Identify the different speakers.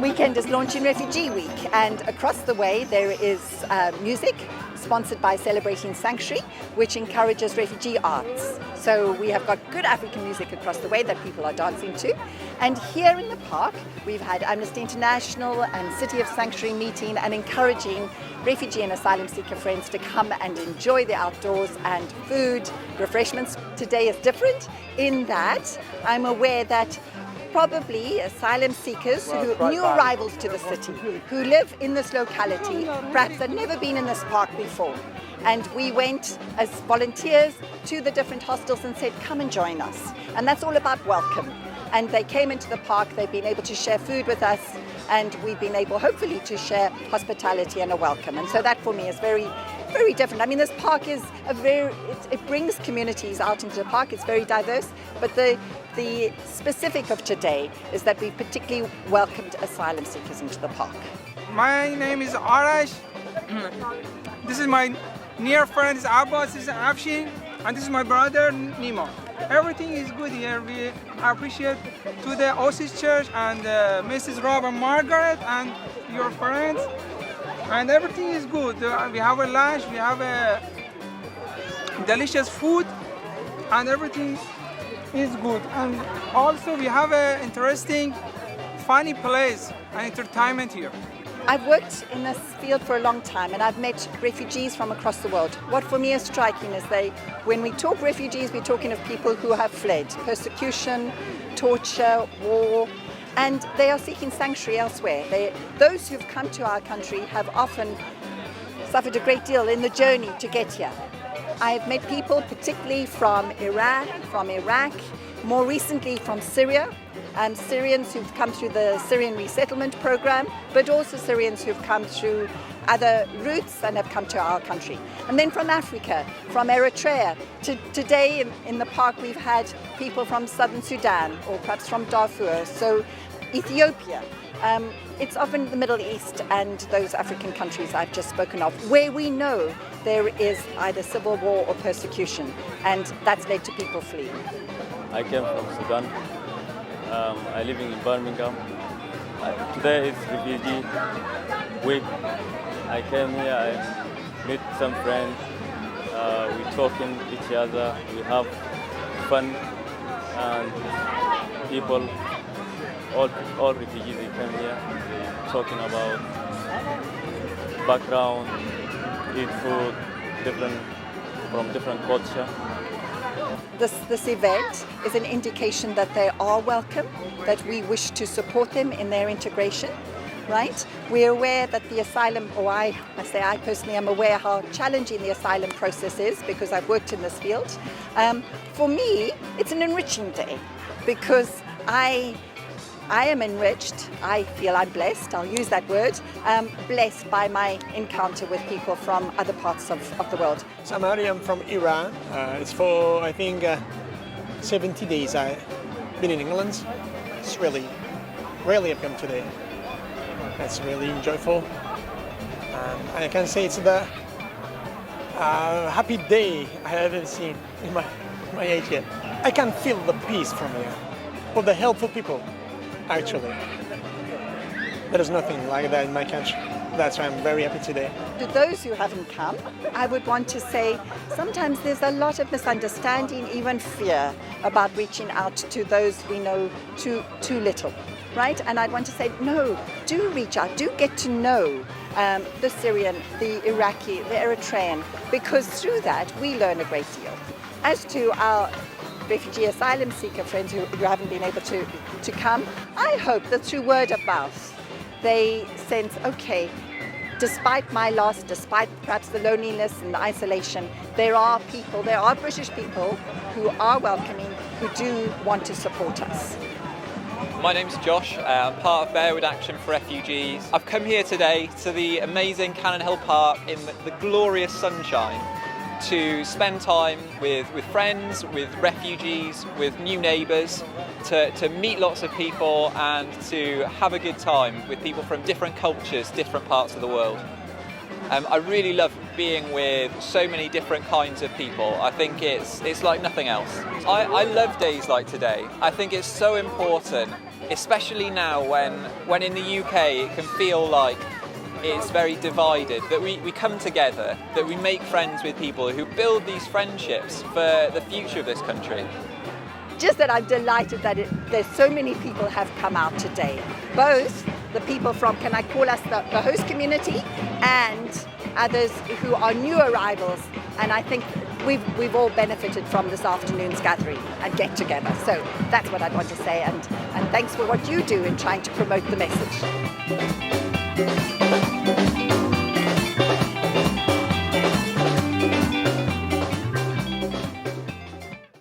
Speaker 1: weekend is Launching Refugee Week, and across the way there is music sponsored by Celebrating Sanctuary, which encourages refugee arts. So we have got good African music across the way that people are dancing to. And here in the park, we've had Amnesty International and City of Sanctuary meeting and encouraging refugee and asylum seeker friends to come and enjoy the outdoors and food, refreshments. Today is different in that I'm aware that probably asylum seekers, new arrivals to the city, who live in this locality, perhaps had never been in this park before. And we went as volunteers to the different hostels and said, come and join us. And that's all about welcome. And they came into the park, they've been able to share food with us, and we've been able, hopefully, to share hospitality and a welcome. And so that for me is very, very different. I mean, this park is it brings communities out into the park. It's very diverse, but the specific of today is that we particularly welcomed asylum seekers into the park.
Speaker 2: My name is Arash. This is my near friend Abbas, this is Afshin, and this is my brother Nimo. Everything is good here. We appreciate to the Oasis Church and Mrs. Rob and Margaret and your friends. And everything is good. We have a lunch, we have a delicious food, and everything is good. And also we have an interesting, funny place and entertainment here.
Speaker 1: I've worked in this field for a long time, and I've met refugees from across the world. What for me is striking is when we talk refugees, we're talking of people who have fled persecution, torture, war, and they are seeking sanctuary elsewhere. Those who've come to our country have often suffered a great deal in the journey to get here. I've met people particularly from Iran, from Iraq, more recently from Syria, Syrians who've come through the Syrian resettlement program, but also Syrians who've come through other routes and have come to our country. And then from Africa, from Eritrea. Today in the park we've had people from southern Sudan or perhaps from Darfur, so Ethiopia. It's often the Middle East and those African countries I've just spoken of, where we know there is either civil war or persecution, and that's led to people fleeing.
Speaker 3: I came from Sudan. I live in Birmingham. Today is Refugee Week. I came here, I meet some friends. We talking each other. We have fun, and people, all refugees, they come here. They talking about background, eat food, from different culture.
Speaker 1: This event is an indication that they are welcome, that we wish to support them in their integration, right? We're aware that the asylum, or I personally am aware how challenging the asylum process is because I've worked in this field. For me, it's an enriching day because I am enriched. I feel I'm blessed, I'll use that word, blessed by my encounter with people from other parts of the world.
Speaker 4: Samari, I'm from Iran. It's for, I think, 70 days I've been in England. It's really I've come today. It's really joyful. I can say it's the happy day I haven't seen in my age yet. I can feel the peace from here, for the helpful people. Actually, there is nothing like that in my country. That's why I'm very happy today.
Speaker 1: To those who haven't come, I would want to say sometimes there's a lot of misunderstanding, even fear, about reaching out to those we know too little, right? And I'd want to say, no, do reach out, do get to know the Syrian, the Iraqi, the Eritrean, because through that we learn a great deal. As to our refugee asylum seeker friends who haven't been able to come, I hope that through word of mouth they sense, okay, despite my loss, despite perhaps the loneliness and the isolation, there are British people who are welcoming, who do want to support us.
Speaker 5: My name's Josh, I'm part of Bearwood Action for Refugees. I've come here today to the amazing Cannon Hill Park in the glorious sunshine to spend time with friends, with refugees, with new neighbours, to meet lots of people and to have a good time with people from different cultures, different parts of the world. I really love being with so many different kinds of people. I think it's like nothing else. I love days like today. I think it's so important, especially now when in the UK it can feel like it's very divided, that we come together, that we make friends with people who build these friendships for the future of this country.
Speaker 1: Just that I'm delighted that there's so many people have come out today, both the people from, can I call us the host community, and others who are new arrivals, and I think we've all benefited from this afternoon's gathering and get together. So that's what I'd want to say, and thanks for what you do in trying to promote the message.